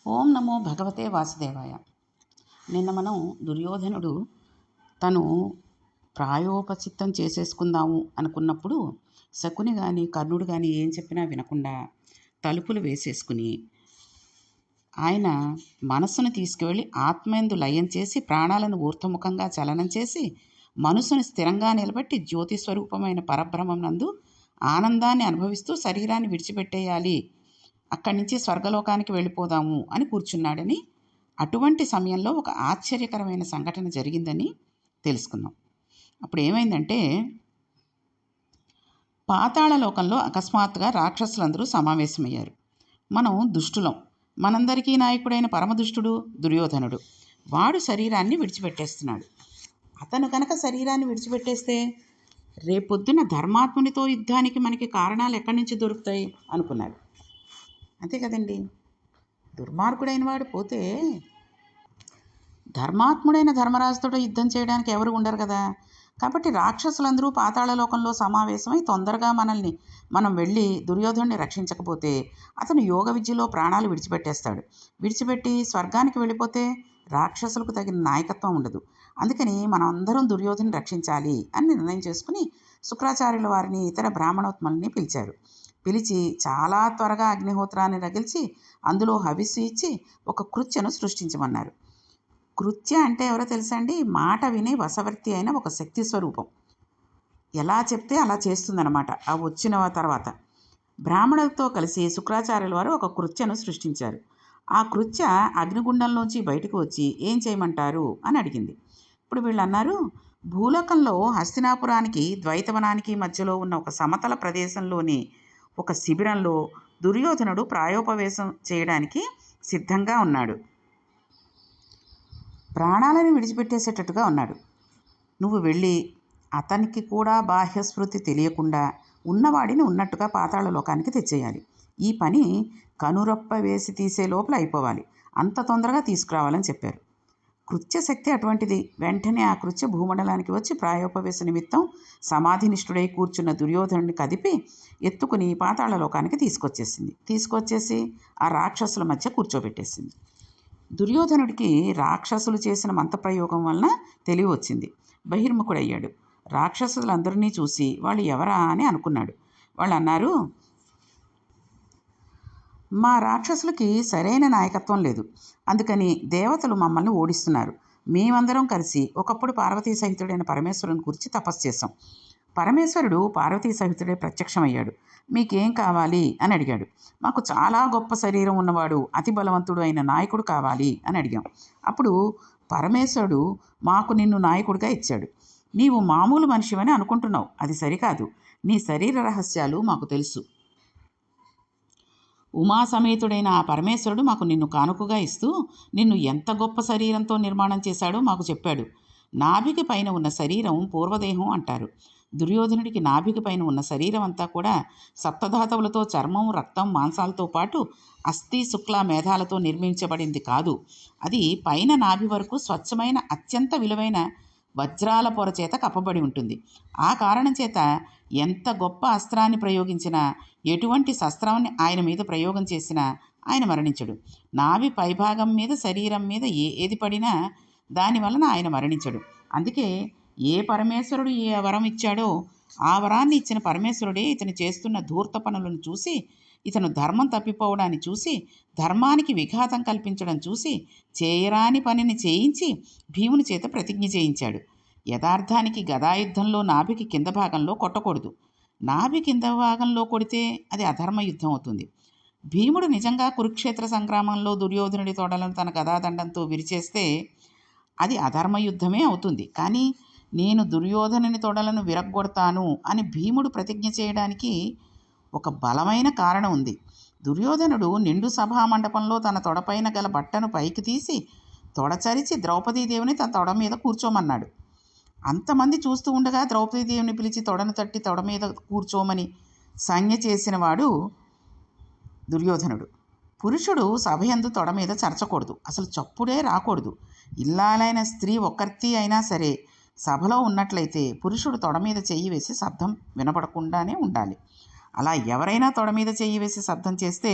ఓం నమో భగవతే వాసుదేవాయ. నిన్న మనం దుర్యోధనుడు తను ప్రాయోపచిత్తం చేసేసుకుందాము అనుకున్నప్పుడు శకుని కానీ కర్ణుడు కానీ ఏం చెప్పినా వినకుండా తలుపులు వేసేసుకుని ఆయన మనస్సును తీసుకువెళ్ళి ఆత్మయందు లయం చేసి ప్రాణాలను ఊర్ధముఖంగా చలనం చేసి మనసును స్థిరంగా నిలబెట్టి జ్యోతి స్వరూపమైన పరబ్రహ్మం నందు ఆనందాన్ని అనుభవిస్తూ శరీరాన్ని విడిచిపెట్టేయాలి, అక్కడి నుంచి స్వర్గలోకానికి వెళ్ళిపోదాము అని కూర్చున్నాడని, అటువంటి సమయంలో ఒక ఆశ్చర్యకరమైన సంఘటన జరిగిందని తెలుసుకున్నాం. అప్పుడు ఏమైందంటే, పాతాళ లోకంలో అకస్మాత్తుగా రాక్షసులందరూ సమావేశమయ్యారు. మనం దుష్టులం. మనందరికీ నాయకుడైన పరమదుష్టుడు దుర్యోధనుడు. వాడు శరీరాన్ని విడిచిపెట్టేస్తున్నాడు. అతను కనుక శరీరాన్ని విడిచిపెట్టేస్తే రేపొద్దున ధర్మాత్మునితో యుద్ధానికి మనకి కారణాలు ఎక్కడి నుంచి దొరుకుతాయి అనుకున్నారు. అంతే కదండి. దుర్మార్గుడైన వాడు పోతే ధర్మాత్ముడైన ధర్మరాజుతో యుద్ధం చేయడానికి ఎవరు ఉండరు కదా. కాబట్టి రాక్షసులందరూ పాతాళలోకంలో సమావేశమై తొందరగా మనం వెళ్ళి దుర్యోధనుడిని రక్షించకపోతే అతను యోగ విద్యలో ప్రాణాలు విడిచిపెట్టేస్తాడు. విడిచిపెట్టి స్వర్గానికి వెళ్ళిపోతే రాక్షసులకు తగిన నాయకత్వం ఉండదు. అందుకని మనం అందరం దుర్యోధను రక్షించాలి అని నిర్ణయం చేసుకుని శుక్రాచార్యుల వారిని ఇతర బ్రాహ్మణోత్మల్ని పిలిచారు. పిలిచి చాలా త్వరగా అగ్నిహోత్రాన్ని రగిల్చి అందులో హవిస్సు ఇచ్చి ఒక కృత్యను సృష్టించమన్నారు. కృత్య అంటే ఎవరో తెలుసా అండి? మాట వినే వశవర్తి అయిన ఒక శక్తి స్వరూపం. ఎలా చెప్తే అలా చేస్తుందన్నమాట. ఆ వచ్చిన తర్వాత బ్రాహ్మణులతో కలిసి శుక్రాచార్యుల వారు ఒక కృత్యను సృష్టించారు. ఆ కృత్య అగ్నిగుండంలోంచి బయటకు వచ్చి ఏం చేయమంటారు అని అడిగింది. ఇప్పుడు వీళ్ళు అన్నారు, భూలోకంలో హస్తినాపురానికి ద్వైతవనానికి మధ్యలో ఉన్న ఒక సమతల ప్రదేశంలోని ఒక శిబిరంలో దుర్యోధనుడు ప్రాయోపవేశం చేయడానికి సిద్ధంగా ఉన్నాడు. ప్రాణాలను విడిచిపెట్టేసేటట్టుగా ఉన్నాడు. నువ్వు వెళ్ళి అతనికి కూడా బాహ్యస్మృతి తెలియకుండా ఉన్నవాడిని ఉన్నట్టుగా పాతాళ లోకానికి తెచ్చేయాలి. ఈ పని కనురొప్ప వేసి తీసే లోపల అయిపోవాలి. అంత తొందరగా తీసుకురావాలని చెప్పారు. కృత్య శక్తి అటువంటిది. వెంటనే ఆ కృత్య భూమండలానికి వచ్చి ప్రాయోపవేశ నిమిత్తం సమాధినిష్ఠుడై కూర్చున్న దుర్యోధనుడిని కదిపి ఎత్తుకుని పాతాళ లోకానికి తీసుకొచ్చేసి ఆ రాక్షసుల మధ్య కూర్చోబెట్టేసింది. దుర్యోధనుడికి రాక్షసులు చేసిన మంత్రప్రయోగం వలన తెలివి వచ్చింది. బహిర్ముఖుడయ్యాడు. రాక్షసులందరినీ చూసి వాళ్ళు ఎవరా అని అనుకున్నాడు. వాళ్ళు అన్నారు, మా రాక్షసులకి సరైన నాయకత్వం లేదు, అందుకని దేవతలు మమ్మల్ని ఓడిస్తున్నారు. మేమందరం కలిసి ఒకప్పుడు పార్వతీ సహితుడైన పరమేశ్వరుని గురించి తపస్సు చేశాం. పరమేశ్వరుడు పార్వతీ సహితుడే ప్రత్యక్షమయ్యాడు. మీకేం కావాలి అని అడిగాడు. మాకు చాలా గొప్ప శరీరం ఉన్నవాడు, అతి బలవంతుడు అయిన నాయకుడు కావాలి అని అడిగాం. అప్పుడు పరమేశ్వరుడు మాకు నిన్ను నాయకుడిగా ఇచ్చాడు. నీవు మామూలు మనిషివని అనుకుంటున్నావు, అది సరికాదు. నీ శరీర రహస్యాలు మాకు తెలుసు. ఉమాసమేతుడైన ఆ పరమేశ్వరుడు మాకు నిన్ను కానుకగా ఇస్తూ నిన్ను ఎంత గొప్ప శరీరంతో నిర్మాణం చేశాడో మాకు చెప్పాడు. నాభికి పైన ఉన్న శరీరం పూర్వదేహం అంటారు. దుర్యోధనుడికి నాభికి పైన ఉన్న శరీరం అంతా కూడా సప్తధాతువులతో చర్మం, రక్తం, మాంసాలతో పాటు అస్థి, శుక్ల, మేధాలతో నిర్మించబడింది కాదు. అది పైన నాభి వరకు స్వచ్ఛమైన అత్యంత విలువైన వజ్రాల పొర చేత కప్పబడి ఉంటుంది. ఆ కారణం చేత ఎంత గొప్ప అస్త్రాన్ని ప్రయోగించినా, ఎటువంటి శస్త్రాన్ని ఆయన మీద ప్రయోగం చేసినా ఆయన మరణించడు. నాభి పైభాగం మీద, శరీరం మీద ఏది పడినా దానివలన ఆయన మరణించడు. అందుకే ఏ పరమేశ్వరుడు ఏ వరం ఇచ్చాడో ఆ వరాన్ని ఇచ్చిన పరమేశ్వరుడే ఇతను చేస్తున్న ధూర్త పనులను చూసి, ఇతను ధర్మం తప్పిపోవడాన్ని చూసి, ధర్మానికి విఘాతం కల్పించడం చూసి చేయరాని పనిని చేయించి భీముని చేత ప్రతిజ్ఞ చేయించాడు. యథార్థానికి గదాయుద్ధంలో నాభికి కింద భాగంలో కొట్టకూడదు. నాభి కింద భాగంలో కొడితే అది అధర్మ యుద్ధం అవుతుంది. భీముడు నిజంగా కురుక్షేత్ర సంగ్రామంలో దుర్యోధనుడి తొడలను తన గదాదండంతో విరిచేస్తే అది అధర్మ యుద్ధమే అవుతుంది. కానీ నేను దుర్యోధనుని తొడలను విరగ్గొడతాను అని భీముడు ప్రతిజ్ఞ చేయడానికి ఒక బలమైన కారణం ఉంది. దుర్యోధనుడు నిండు సభా మండపంలో తన తొడపైన గల బట్టను పైకి తీసి తొడచరిచి ద్రౌపదీదేవిని తన తొడ మీద కూర్చోమన్నాడు. అంతమంది చూస్తూ ఉండగా ద్రౌపదీదేవిని పిలిచి తొడను తట్టి తొడ మీద కూర్చోమని సంజ్ఞ చేసినవాడు దుర్యోధనుడు. పురుషుడు సభయందు తొడ మీద చరచకూడదు, అసలు చప్పుడే రాకూడదు. ఇల్లాలైన స్త్రీ ఒక్కర్తి అయినా సరే సభలో ఉన్నట్లయితే పురుషుడు తొడ మీద చెయ్యి వేసి శబ్దం వినపడకుండానే ఉండాలి. అలా ఎవరైనా తొడ మీద చెయ్యి వేసి శబ్దం చేస్తే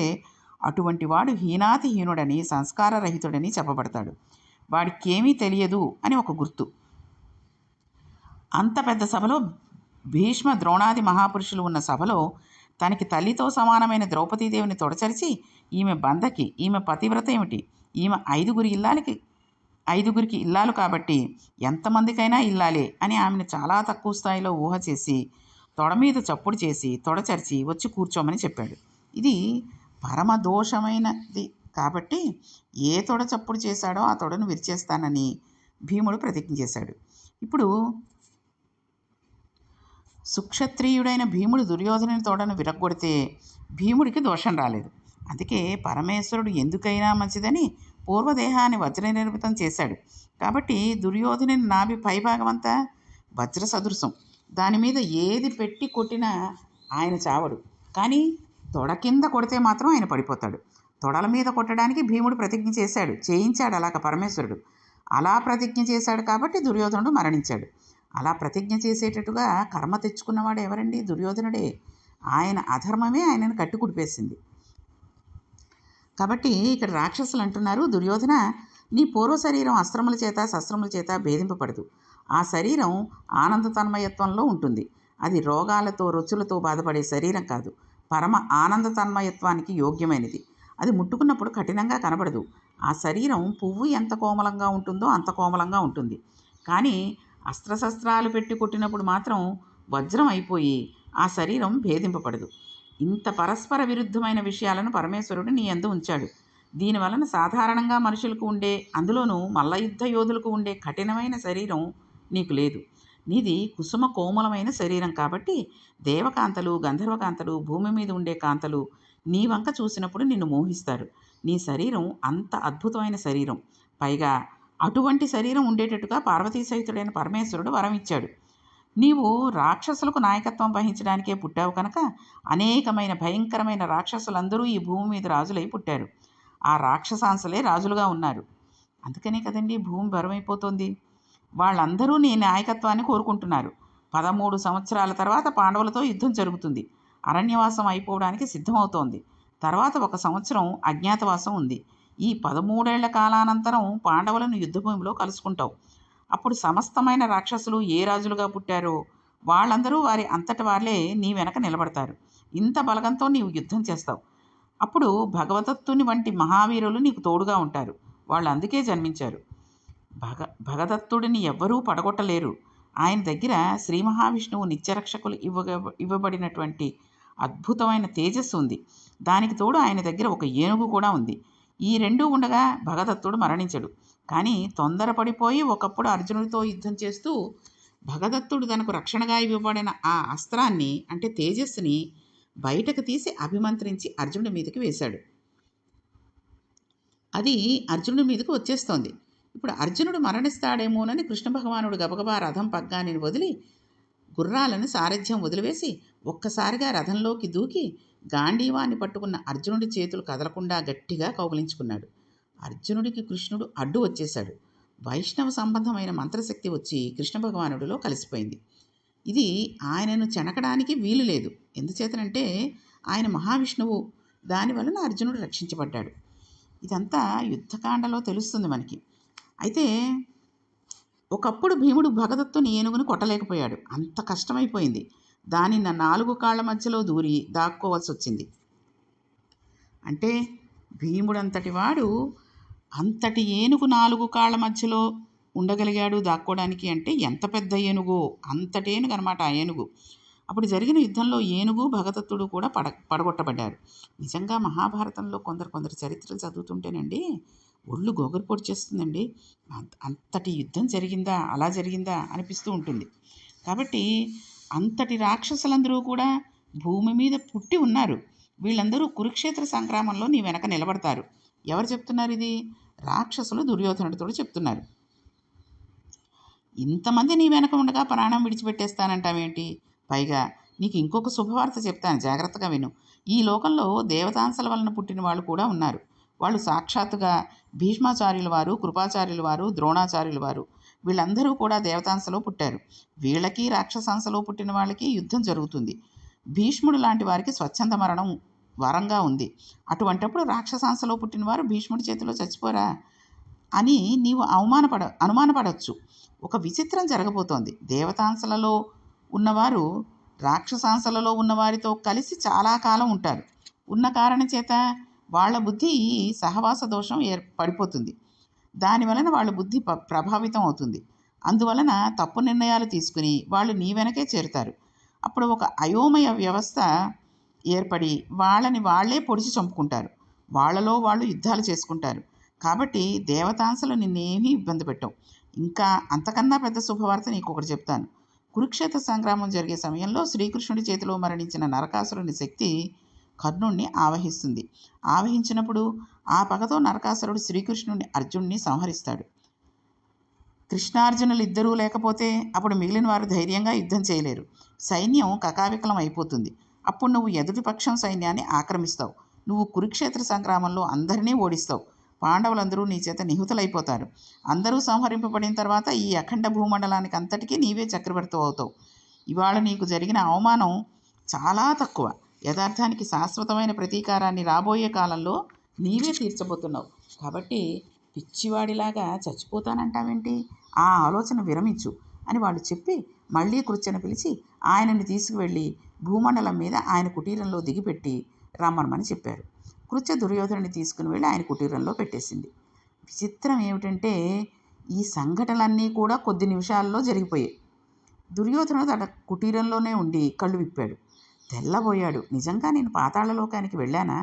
అటువంటి వాడు హీనాతిహీనుడని, సంస్కారరహితుడని చెప్పబడతాడు. వాడికేమీ తెలియదు అని ఒక గుర్తు. అంత పెద్ద సభలో భీష్మ ద్రోణాది మహాపురుషులు ఉన్న సభలో తనకి తల్లితో సమానమైన ద్రౌపదీదేవిని తొడచరిచి, ఈమె బంధకి, ఈమె పతివ్రత ఏమిటి, ఈమె ఐదుగురికి ఇల్లాలు కాబట్టి ఎంతమందికైనా ఇల్లాలే అని ఆమెను చాలా తక్కువ స్థాయిలో ఊహ చేసి తొడ మీద చప్పుడు చేసి తొడచరిచి వచ్చి కూర్చోమని చెప్పాడు. ఇది పరమదోషమైనది కాబట్టి ఏ తొడ చప్పుడు చేశాడో ఆ తొడను విరిచేస్తానని భీముడు ప్రతిజ్ఞ చేశాడు. ఇప్పుడు సుక్షత్రియుడైన భీముడు దుర్యోధనుని తోడను విరగ్గొడితే భీముడికి దోషం రాలేదు. అందుకే పరమేశ్వరుడు ఎందుకైనా మంచిదని పూర్వదేహాన్ని వజ్ర నిర్మితం చేశాడు. కాబట్టి దుర్యోధనుని నాభి పైభాగమంతా వజ్ర సదృశం. దాని మీద ఏది పెట్టి కొట్టినా ఆయన చావడు. కానీ తొడ కింద కొడితే మాత్రం ఆయన పడిపోతాడు. తొడల మీద కొట్టడానికి భీముడు ప్రతిజ్ఞ చేయించాడు అలాగ పరమేశ్వరుడు. అలా ప్రతిజ్ఞ చేశాడు కాబట్టి దుర్యోధనుడు మరణించాడు. అలా ప్రతిజ్ఞ చేసేటట్టుగా కర్మ తెచ్చుకున్నవాడు ఎవరండి? దుర్యోధనుడే. ఆయన అధర్మమే ఆయనను కట్టి కుడిపేసింది. కాబట్టి ఇక్కడ రాక్షసులు అంటున్నారు, దుర్యోధన, నీ పూర్వ శరీరం అస్త్రముల చేత శస్త్రముల చేత భేదింపబడదు. ఆ శరీరం ఆనంద తన్మయత్వంలో ఉంటుంది. అది రోగాలతో రుచులతో బాధపడే శరీరం కాదు. పరమ ఆనంద తన్మయత్వానికి యోగ్యమైనది. అది ముట్టుకున్నప్పుడు కఠినంగా కనబడదు. ఆ శరీరం పువ్వు ఎంత కోమలంగా ఉంటుందో అంత కోమలంగా ఉంటుంది. కానీ అస్త్రశస్త్రాలు పెట్టి కొట్టినప్పుడు మాత్రం వజ్రం అయిపోయి ఆ శరీరం భేదింపబడదు. ఇంత పరస్పర విరుద్ధమైన విషయాలను పరమేశ్వరుడు నీ యందు ఉంచాడు. దీనివలన సాధారణంగా మనుషులకు ఉండే, అందులోనూ మల్లయుద్ధ యోధులకు ఉండే కఠినమైన శరీరం నీకు లేదు. నీది కుసుమ కోమలమైన శరీరం కాబట్టి దేవకాంతలు, గంధర్వకాంతలు, భూమి మీద ఉండే కాంతలు నీ వంక చూసినప్పుడు నిన్ను మోహిస్తారు. నీ శరీరం అంత అద్భుతమైన శరీరం. పైగా అటువంటి శరీరం ఉండేటట్టుగా పార్వతీ సహితుడైన పరమేశ్వరుడు వరం ఇచ్చాడు. నీవు రాక్షసులకు నాయకత్వం వహించడానికే పుట్టావు కనుక అనేకమైన భయంకరమైన రాక్షసులందరూ ఈ భూమి మీద రాజులై పుట్టారు. ఆ రాక్షసాంశలే రాజులుగా ఉన్నారు. అందుకనే కదండి భూమి బరువైపోతుంది. వాళ్ళందరూ నీ నాయకత్వాన్ని కోరుకుంటున్నారు. 13 సంవత్సరాల తర్వాత పాండవులతో యుద్ధం జరుగుతుంది. అరణ్యవాసం అయిపోవడానికి సిద్ధమవుతోంది. తర్వాత 1 సంవత్సరం అజ్ఞాతవాసం ఉంది. ఈ 13 ఏళ్ల కాలానంతరం పాండవులను యుద్ధభూమిలో కలుసుకుంటావు. అప్పుడు సమస్తమైన రాక్షసులు ఏ రాజులుగా పుట్టారో వాళ్ళందరూ వారి అంతటి వాళ్ళే నీ వెనక నిలబడతారు. ఇంత బలగంతో నీవు యుద్ధం చేస్తావు. అప్పుడు భగవదత్తుని వంటి మహావీరులు నీకు తోడుగా ఉంటారు. వాళ్ళు అందుకే జన్మించారు. భగదత్తుడిని ఎవ్వరూ పడగొట్టలేరు. ఆయన దగ్గర శ్రీ మహావిష్ణువు నిత్యరక్షకులు ఇవ్వబడినటువంటి అద్భుతమైన తేజస్సు ఉంది. దానికి తోడు ఆయన దగ్గర ఒక ఏనుగు కూడా ఉంది. ఈ రెండూ ఉండగా భగదత్తుడు మరణించడు. కానీ తొందరపడిపోయి ఒకప్పుడు అర్జునుడితో యుద్ధం చేస్తూ భగదత్తుడు తనకు రక్షణగా ఇవ్వబడిన ఆ అస్త్రాన్ని, అంటే తేజస్సుని బయటకు తీసి అభిమంత్రించి అర్జునుడి మీదకి వేశాడు. అది అర్జునుడి మీదకి వచ్చేస్తోంది. ఇప్పుడు అర్జునుడు మరణిస్తాడేమోనని కృష్ణ భగవానుడు గబగబా రథం పగ్గాని వదిలి గుర్రాలను సారథ్యం వదిలివేసి ఒక్కసారిగా రథంలోకి దూకి గాంధీవాన్ని పట్టుకున్న అర్జునుడి చేతులు కదలకుండా గట్టిగా కౌగిలించుకున్నాడు. అర్జునుడికి కృష్ణుడు అడ్డు వచ్చేశాడు. వైష్ణవ సంబంధమైన మంత్రశక్తి వచ్చి కృష్ణ భగవానుడిలో కలిసిపోయింది. ఇది ఆయనను చెనకడానికి వీలు లేదు. ఎందుచేతనంటే ఆయన మహావిష్ణువు. దానివలన అర్జునుడు రక్షించబడ్డాడు. ఇదంతా యుద్ధకాండలో తెలుస్తుంది మనకి. అయితే ఒకప్పుడు భీముడు భగదత్తుని ఏనుగును కొట్టలేకపోయాడు. అంత కష్టమైపోయింది. దానిని 4 కాళ్ల మధ్యలో దూరి దాక్కోవాల్సి వచ్చింది. అంటే భీముడంతటి వాడు అంతటి ఏనుగు 4 కాళ్ల మధ్యలో ఉండగలిగాడు దాక్కోవడానికి. అంటే ఎంత పెద్ద ఏనుగో, అంతటి ఏనుగు అనమాట ఆ ఏనుగు. అప్పుడు జరిగిన యుద్ధంలో ఏనుగు భగదత్తుడు కూడా పడగొట్టబడ్డారు. నిజంగా మహాభారతంలో కొందరు చరిత్రలు చదువుతుంటేనండి ఒళ్ళు గొగరు పొడిచేస్తుందండి. అంతటి యుద్ధం జరిగిందా, అలా జరిగిందా అనిపిస్తూ ఉంటుంది. కాబట్టి అంతటి రాక్షసులందరూ కూడా భూమి మీద పుట్టి ఉన్నారు. వీళ్ళందరూ కురుక్షేత్ర సంగ్రామంలో నీ వెనక నిలబడతారు. ఎవరు చెప్తున్నారు ఇది? రాక్షసులు దుర్యోధనుడితో చెప్తున్నారు. ఇంతమంది నీ వెనక ఉండగా ప్రాణం విడిచిపెట్టేస్తానంటావేంటి? పైగా నీకు ఇంకొక శుభవార్త చెప్తాను, జాగ్రత్తగా విను. ఈ లోకంలో దేవతాంశల వలన పుట్టిన వాళ్ళు కూడా ఉన్నారు. వాళ్ళు సాక్షాత్తుగా భీష్మాచార్యుల వారు, కృపాచార్యుల వారు, ద్రోణాచార్యుల వారు, వీళ్ళందరూ కూడా దేవతాంశలో పుట్టారు. వీళ్ళకి రాక్షసాంశలో పుట్టిన వాళ్ళకి యుద్ధం జరుగుతుంది. భీష్ముడు లాంటి వారికి స్వచ్ఛంద మరణం వరంగా ఉంది. అటువంటప్పుడు రాక్షసాంశలో పుట్టినవారు భీష్ముడి చేతిలో చచ్చిపోరా అని నీవు అనుమానపడవచ్చు. ఒక విచిత్రం జరగబోతోంది. దేవతాంశలలో ఉన్నవారు రాక్షసాంశలలో ఉన్నవారితో కలిసి చాలా కాలం ఉంటారు. ఉన్న కారణం చేత వాళ్ళ బుద్ధి ఈ సహవాస దోషం పడిపోతుంది. దానివలన వాళ్ళ బుద్ధి ప్రభావితం అవుతుంది. అందువలన తప్పు నిర్ణయాలు తీసుకుని వాళ్ళు నీ వెనకే చేరుతారు. అప్పుడు ఒక అయోమయ వ్యవస్థ ఏర్పడి వాళ్ళని వాళ్ళే పొడిచి చంపుకుంటారు. వాళ్ళలో వాళ్ళు యుద్ధాలు చేసుకుంటారు. కాబట్టి దేవతాంశలు నిన్నేమీ ఇబ్బంది పెట్టవు. ఇంకా అంతకన్నా పెద్ద శుభవార్త నీకు ఒకటి చెప్తాను. కురుక్షేత్ర సంగ్రామం జరిగే సమయంలో శ్రీకృష్ణుడి చేతిలో మరణించిన నరకాసురుని శక్తి కర్ణుణ్ణి ఆవహిస్తుంది. ఆవహించినప్పుడు ఆ పగతో నరకాసురుడు శ్రీకృష్ణుని అర్జునుడిని సంహరిస్తాడు. కృష్ణార్జునులు ఇద్దరూ లేకపోతే అప్పుడు మిగిలిన వారు ధైర్యంగా యుద్ధం చేయలేరు. సైన్యం కకావికలం అయిపోతుంది. అప్పుడు నువ్వు ఎదుటి పక్షం సైన్యాన్ని ఆక్రమిస్తావు. నువ్వు కురుక్షేత్ర సంగ్రామంలో అందరినీ ఓడిస్తావు. పాండవులందరూ నీ చేత నిహతులైపోతారు. అందరూ సంహరింపబడిన తర్వాత ఈ అఖండ భూమండలానికి అంతటికీ నీవే చక్రవర్తి అవుతావు. ఇవాళ నీకు జరిగిన అవమానం చాలా తక్కువ. యథార్థానికి శాశ్వతమైన ప్రతీకారాన్ని రాబోయే కాలంలో నీవే తీర్చబోతున్నావు. కాబట్టి పిచ్చివాడిలాగా చచ్చిపోతానంటావేంటి? ఆ ఆలోచన విరమించు అని వాళ్ళు చెప్పి మళ్ళీ కృత్యను పిలిచి ఆయనని తీసుకువెళ్ళి భూమండలం మీద ఆయన కుటీరంలో దిగిపెట్టి రమ్మనమని చెప్పారు. కృత్య దుర్యోధనుని తీసుకుని వెళ్ళి ఆయన కుటీరంలో పెట్టేసింది. విచిత్రం ఏమిటంటే ఈ సంఘటనలన్నీ కూడా కొద్ది నిమిషాల్లో జరిగిపోయాయి. దుర్యోధనుడు తన కుటీరంలోనే ఉండి కళ్ళు విప్పాడు. తెల్లబోయాడు. నిజంగా నేను పాతాళలోకానికి వెళ్ళానా?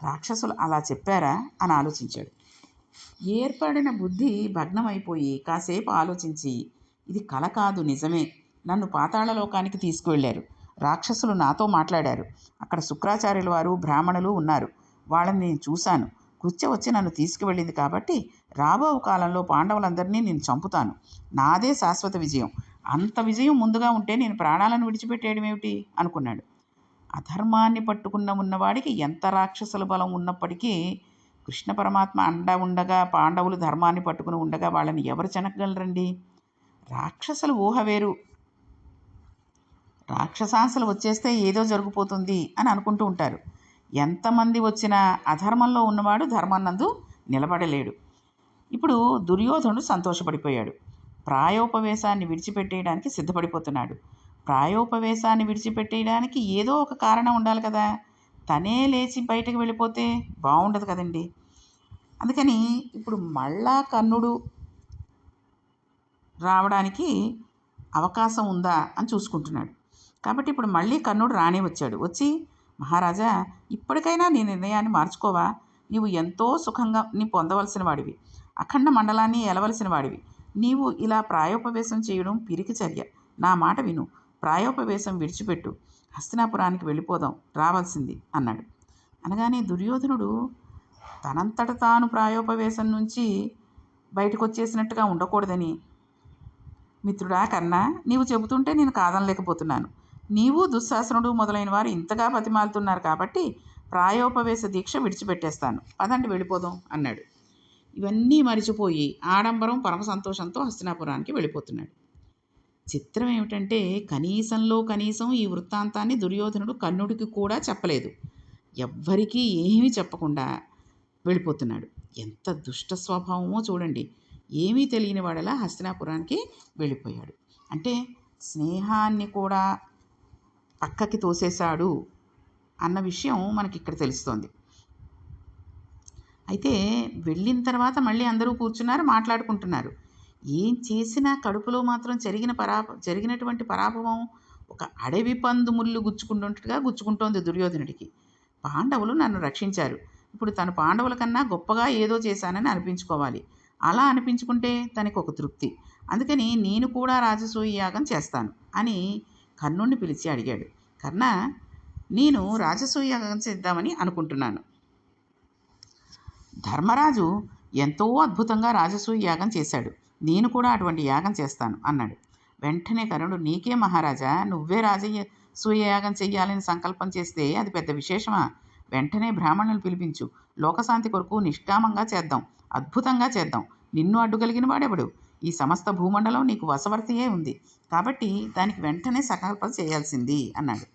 రాక్షసులు అలా చెప్పారా అని ఆలోచించాడు. ఏర్పడిన బుద్ధి భగ్నమైపోయి కాసేపు ఆలోచించి, ఇది కల కాదు, నిజమే. నన్ను పాతాళలోకానికి తీసుకువెళ్ళారు. రాక్షసులు నాతో మాట్లాడారు. అక్కడ శుక్రాచార్యుల వారు బ్రాహ్మణులు ఉన్నారు. వాళ్ళని నేను చూశాను. కృత్య వచ్చి నన్ను తీసుకువెళ్ళింది కాబట్టి రాబో కాలంలో పాండవులందరినీ నేను చంపుతాను. నాదే శాశ్వత విజయం. అంత విజయం ముందుగా ఉంటే నేను ప్రాణాలను విడిచిపెట్టేయడం ఏమిటి అనుకున్నాడు. అధర్మాన్ని పట్టుకున్న ఉన్నవాడికి ఎంత రాక్షసుల బలం ఉన్నప్పటికీ కృష్ణ పరమాత్మ అండ ఉండగా పాండవులు ధర్మాన్ని పట్టుకుని ఉండగా వాళ్ళని ఎవరు చెనకగలరండి? రాక్షసుల ఊహ వేరు. రాక్షసాంశలు వచ్చేస్తే ఏదో జరిగిపోతుంది అని అనుకుంటూ ఉంటారు. ఎంతమంది వచ్చినా అధర్మంలో ఉన్నవాడు ధర్మాన్నందు నిలబడలేడు. ఇప్పుడు దుర్యోధనుడు సంతోషపడిపోయాడు. ప్రాయోపవేశాన్ని విడిచిపెట్టేయడానికి సిద్ధపడిపోతున్నాడు. ప్రాయోపవేశాన్ని విడిచిపెట్టేయడానికి ఏదో ఒక కారణం ఉండాలి కదా. తనే లేచి బయటకు వెళ్ళిపోతే బాగుండదు కదండి. అందుకని ఇప్పుడు మళ్ళా కర్ణుడు రావడానికి అవకాశం ఉందా అని చూసుకుంటున్నాడు. కాబట్టి ఇప్పుడు మళ్ళీ కర్ణుడు రానే వచ్చాడు. వచ్చి, మహారాజా, ఇప్పటికైనా నీ నిర్ణయాన్ని మార్చుకోవా? నీవు ఎంతో సుఖంగా పొందవలసిన వాడివి. అఖండ మండలాన్ని ఎలవలసిన వాడివి. నీవు ఇలా ప్రాయోపవేశం చేయడం పిరికి చర్య. నా మాట విను. ప్రాయోపవేశం విడిచిపెట్టు. హస్తినాపురానికి వెళ్ళిపోదాం, రావాల్సింది అన్నాడు. అనగానే దుర్యోధనుడు తనంతట తాను ప్రాయోపవేశం నుంచి బయటకు వచ్చేసినట్టుగా ఉండకూడదని, మిత్రుడా కన్నా, నీవు చెబుతుంటే నేను కాదనలేకపోతున్నాను. నీవు దుశ్శాసనుడు మొదలైన వారు ఇంతగా బతిమాలుతున్నారు కాబట్టి ప్రాయోపవేశ దీక్ష విడిచిపెట్టేస్తాను. పదండి వెళ్ళిపోదాం అన్నాడు. ఇవన్నీ మరిచిపోయి ఆడంబరం పరమ సంతోషంతో హస్తినాపురానికి వెళ్ళిపోతున్నాడు. చిత్రం ఏమిటంటే కనీసంలో కనీసం ఈ వృత్తాంతాన్ని దుర్యోధనుడు కర్ణుడికి కూడా చెప్పలేదు. ఎవ్వరికీ ఏమీ చెప్పకుండా వెళ్ళిపోతున్నాడు. ఎంత దుష్ట స్వభావమో చూడండి. ఏమీ తెలియని వాడలా హస్తినాపురానికి వెళ్ళిపోయాడు. అంటే స్నేహాన్ని కూడా పక్కకి తోసేశాడు అన్న విషయం మనకి ఇక్కడ తెలుస్తోంది. అయితే వెళ్ళిన తర్వాత మళ్ళీ అందరూ కూర్చున్నారు, మాట్లాడుకుంటున్నారు. ఏం చేసినా కడుపులో మాత్రం జరిగినటువంటి పరాభవం ఒక అడవి పందు ముళ్ళు గుచ్చుకుంటున్నట్టుగా గుచ్చుకుంటోంది దుర్యోధనుడికి. పాండవులు నన్ను రక్షించారు. ఇప్పుడు తను పాండవుల కన్నా గొప్పగా ఏదో చేశానని అనిపించుకోవాలి. అలా అనిపించుకుంటే తనకు ఒక తృప్తి. అందుకని నేను కూడా రాజసూయ యాగం చేస్తాను అని కర్ణుడిని పిలిచి అడిగాడు. కర్ణ, నేను రాజసూయ యాగం చేద్దామని అనుకుంటున్నాను. ధర్మరాజు ఎంతో అద్భుతంగా రాజసూయ యాగం చేశాడు. నేను కూడా అటువంటి యాగం చేస్తాను అన్నాడు. వెంటనే కర్ణుడు, నీకే మహారాజా, నువ్వే రాజసూయ యాగం చెయ్యాలని సంకల్పం చేస్తే అది పెద్ద విశేషమా? వెంటనే బ్రాహ్మణులు పిలిపించు. లోకశాంతి కొరకు నిష్కామంగా చేద్దాం, అద్భుతంగా చేద్దాం. నిన్ను అడ్డుగలిగిన వాడెవడు? ఈ సమస్త భూమండలం నీకు వశవర్తియే ఉంది. కాబట్టి దానికి వెంటనే సంకల్పం చేయాల్సింది అన్నాడు.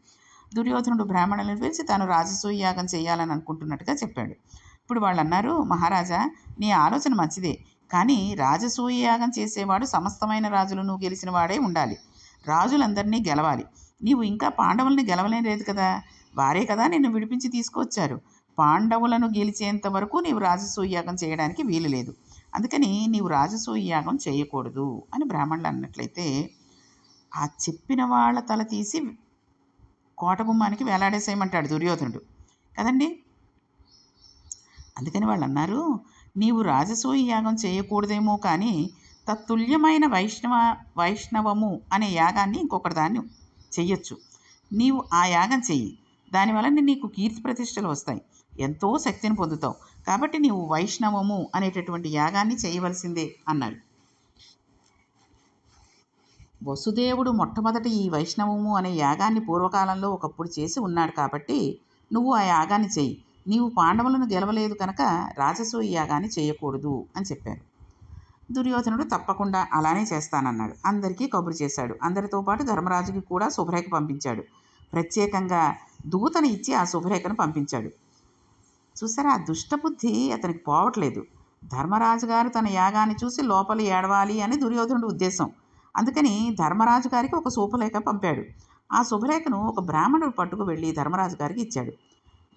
దుర్యోధనుడు బ్రాహ్మణులను పిలిచి తాను రాజసూయ యాగం చేయాలని అనుకుంటున్నట్టుగా చెప్పాడు. ఇప్పుడు వాళ్ళు అన్నారు, మహారాజా, నీ ఆలోచన మంచిదే, కానీ రాజసూయ యాగం చేసేవాడు సమస్తమైన రాజులను గెలిచిన వాడే ఉండాలి. రాజులందరినీ గెలవాలి. నీవు ఇంకా పాండవుల్ని గెలవలేదు కదా, వారే కదా నిన్ను విడిపించి తీసుకొచ్చారు. పాండవులను గెలిచేంత వరకు నీవు రాజసూయ యాగం చేయడానికి వీలు లేదు. అందుకని నీవు రాజసూయ యాగం చేయకూడదు అని బ్రాహ్మణులు అన్నట్లయితే, ఆ చెప్పిన వాళ్ళ తల తీసి కోటగుమ్మానికి వేలాడేసేయమంటాడు దుర్యోధనుడు కదండి. అందుకని వాళ్ళు అన్నారు, నీవు రాజసూయ యాగం చేయకూడదేమో, కానీ తత్తుల్యమైన వైష్ణవము అనే యాగాన్ని ఇంకొకటి దాన్ని చెయ్యొచ్చు. నీవు ఆ యాగం చెయ్యి, దానివలన నీకు కీర్తి ప్రతిష్టలు వస్తాయి, ఎంతో శక్తిని పొందుతావు. కాబట్టి నీవు వైష్ణవము అనేటటువంటి యాగాన్ని చేయవలసిందే అన్నాడు. వసుదేవుడు మొట్టమొదటి ఈ వైష్ణవము అనే యాగాన్ని పూర్వకాలంలో ఒకప్పుడు చేసి ఉన్నాడు. కాబట్టి నువ్వు ఆ యాగాన్ని చెయ్యి. నీవు పాండవులను గెలవలేదు కనుక రాజసూయ యాగాన్ని చేయకూడదు అని చెప్పారు. దుర్యోధనుడు తప్పకుండా అలానే చేస్తానన్నాడు. అందరికీ కబురు చేశాడు. అందరితో పాటు ధర్మరాజుకి కూడా శుభ్రేఖ పంపించాడు. ప్రత్యేకంగా దూతని ఇచ్చి ఆ శుభ్రేఖను పంపించాడు. చూసారా, ఆ దుష్టబుద్ధి అతనికి పోవట్లేదు. ధర్మరాజు గారు తన యాగాన్ని చూసి లోపల ఏడవాలి అని దుర్యోధనుడి ఉద్దేశం. అందుకని ధర్మరాజు గారికి ఒక శుభలేఖ పంపాడు. ఆ శుభలేఖను ఒక బ్రాహ్మణుడు పట్టుకు వెళ్ళి ధర్మరాజు గారికి ఇచ్చాడు.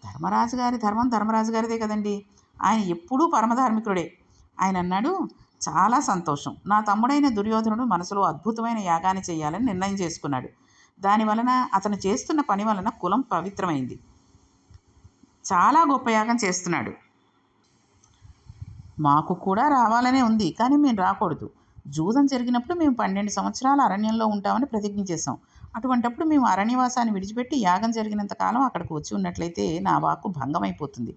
ధర్మరాజు గారి ధర్మం ధర్మరాజు గారిదే కదండి, ఆయన ఎప్పుడూ పరమధార్మికుడే. ఆయన అన్నాడు, చాలా సంతోషం, నా తమ్ముడైన దుర్యోధనుడు మనసులో అద్భుతమైన యాగాన్ని చేయాలని నిర్ణయం చేసుకున్నాడు. దానివలన అతను చేస్తున్న పని వలన కులం పవిత్రమైంది. చాలా గొప్ప యాగం చేస్తున్నాడు. మాకు కూడా రావాలనే ఉంది, కానీ మేము రాకూడదు. జూదం జరిగినప్పుడు మేము 12 సంవత్సరాలు అరణ్యంలో ఉంటామని ప్రతిజ్ఞ చేశాం. అటువంటప్పుడు మేము అరణ్యవాసాన్ని విడిచిపెట్టి యాగం జరిగినంత కాలం అక్కడికి వచ్చి ఉన్నట్లయితే నా వాక్కు భంగమైపోతుంది,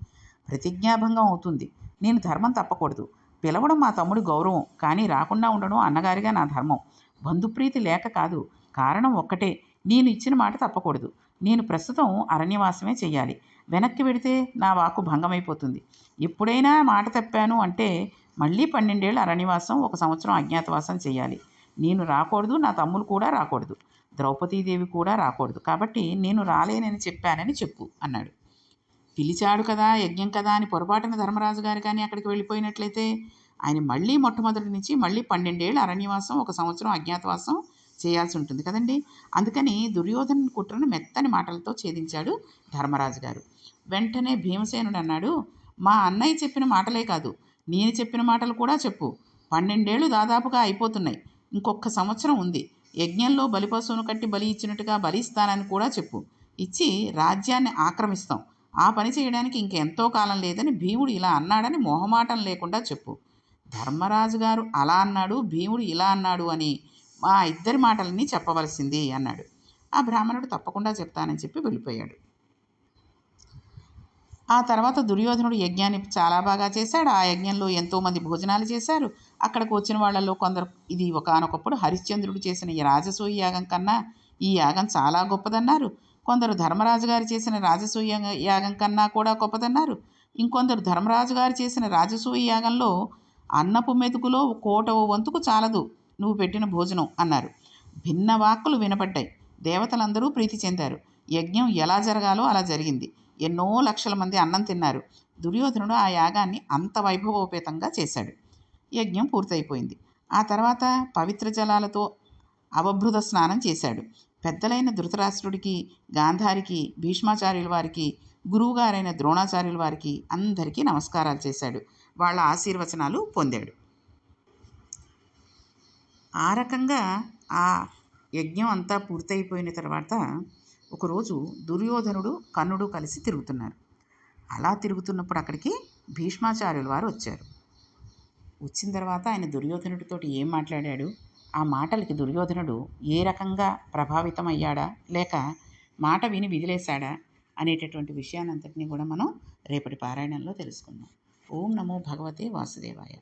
ప్రతిజ్ఞాభంగం అవుతుంది. నేను ధర్మం తప్పకూడదు. పిలవడం మా తమ్ముడి గౌరవం, కానీ రాకుండా ఉండడం అన్నగారిగా నా ధర్మం. బంధుప్రీతి లేక కాదు, కారణం ఒక్కటే, నేను ఇచ్చిన మాట తప్పకూడదు. నేను ప్రస్తుతం అరణ్యవాసమే చెయ్యాలి. వెనక్కి వెడితే నా వాక్కు భంగమైపోతుంది. ఎప్పుడైనా మాట తప్పాను అంటే మళ్ళీ 12 ఏళ్ళు అరణ్యవాసం, 1 సంవత్సరం అజ్ఞాతవాసం చేయాలి. నేను రాకూడదు, నా తమ్ములు కూడా రాకూడదు, ద్రౌపదీదేవి కూడా రాకూడదు. కాబట్టి నేను రాలేనని చెప్పానని చెప్పు అన్నాడు. పిలిచాడు కదా, యజ్ఞం కదా అని పొరపాటున ధర్మరాజు గారు కానీ అక్కడికి వెళ్ళిపోయినట్లయితే ఆయన మళ్ళీ మొట్టమొదటి నుంచి మళ్ళీ 12 ఏళ్ళు అరణ్యవాసం, 1 సంవత్సరం అజ్ఞాతవాసం చేయాల్సి ఉంటుంది కదండి. అందుకని దుర్యోధను కుట్రను మెత్తని మాటలతో ఛేదించాడు ధర్మరాజు గారు. వెంటనే భీమసేనుడు అన్నాడు, మా అన్నయ్య చెప్పిన మాటలే కాదు, నేను చెప్పిన మాటలు కూడా చెప్పు. 12 ఏళ్ళు దాదాపుగా అయిపోతున్నాయి, ఇంకొక సంవత్సరం ఉంది. యజ్ఞంలో బలిపశువును కట్టి బలి ఇచ్చినట్టుగా బలి ఇస్తానని కూడా చెప్పు. ఇచ్చి రాజ్యాన్ని ఆక్రమిస్తాం. ఆ పని చేయడానికి ఇంకెంతో కాలం లేదని భీముడు ఇలా అన్నాడని మొహమాటం లేకుండా చెప్పు. ధర్మరాజు గారు అలా అన్నాడు, భీముడు ఇలా అన్నాడు అని మా ఇద్దరి మాటలని చెప్పవలసింది అన్నాడు. ఆ బ్రాహ్మణుడు తప్పకుండా చెప్తానని చెప్పి వెళ్ళిపోయాడు. ఆ తర్వాత దుర్యోధనుడు యజ్ఞాన్ని చాలా బాగా చేశాడు. ఆ యజ్ఞంలో ఎంతోమంది భోజనాలు చేశారు. అక్కడికి వచ్చిన వాళ్ళల్లో కొందరు ఇది ఒకానొకప్పుడు హరిశ్చంద్రుడు చేసిన ఈ రాజసూయ యాగం కన్నా ఈ యాగం చాలా గొప్పదన్నారు. కొందరు ధర్మరాజు గారు చేసిన రాజసూయ యాగం కన్నా కూడా గొప్పదన్నారు. ఇంకొందరు ధర్మరాజు గారు చేసిన రాజసూయ యాగంలో అన్నపు మెతుకులో 1/4 వంతుకు చాలదు నువ్వు పెట్టిన భోజనం అన్నారు. భిన్న వాక్కులు వినపడ్డాయి. దేవతలందరూ ప్రీతి చెందారు. యజ్ఞం ఎలా జరగాలో అలా జరిగింది. ఎన్నో లక్షల మంది అన్నం తిన్నారు. దుర్యోధనుడు ఆ యాగాన్ని అంత వైభవోపేతంగా చేశాడు. యజ్ఞం పూర్తయిపోయింది. ఆ తర్వాత పవిత్ర జలాలతో అవభృత స్నానం చేశాడు. పెద్దలైన ధృతరాష్ట్రుడికి, గాంధారికి, భీష్మాచార్యుల వారికి, గురువుగారైన ద్రోణాచార్యుల వారికి అందరికీ నమస్కారాలు చేశాడు. వాళ్ళ ఆశీర్వచనాలు పొందాడు. ఆ రకంగా ఆ యజ్ఞం అంతా పూర్తయిపోయిన తర్వాత ఒకరోజు దుర్యోధనుడు, కర్ణుడు కలిసి తిరుగుతున్నారు. అలా తిరుగుతున్నప్పుడు అక్కడికి భీష్మాచార్యుల వారు వచ్చారు. వచ్చిన తర్వాత ఆయన దుర్యోధనుడితోటి ఏం మాట్లాడాడు, ఆ మాటలకి దుర్యోధనుడు ఏ రకంగా ప్రభావితం అయ్యాడా, లేక మాట విని విదిలేశాడా అనేటటువంటి విషయాన్నంతటినీ కూడా మనం రేపటి పారాయణంలో తెలుసుకుందాం. ఓం నమో భగవతే వాసుదేవాయ.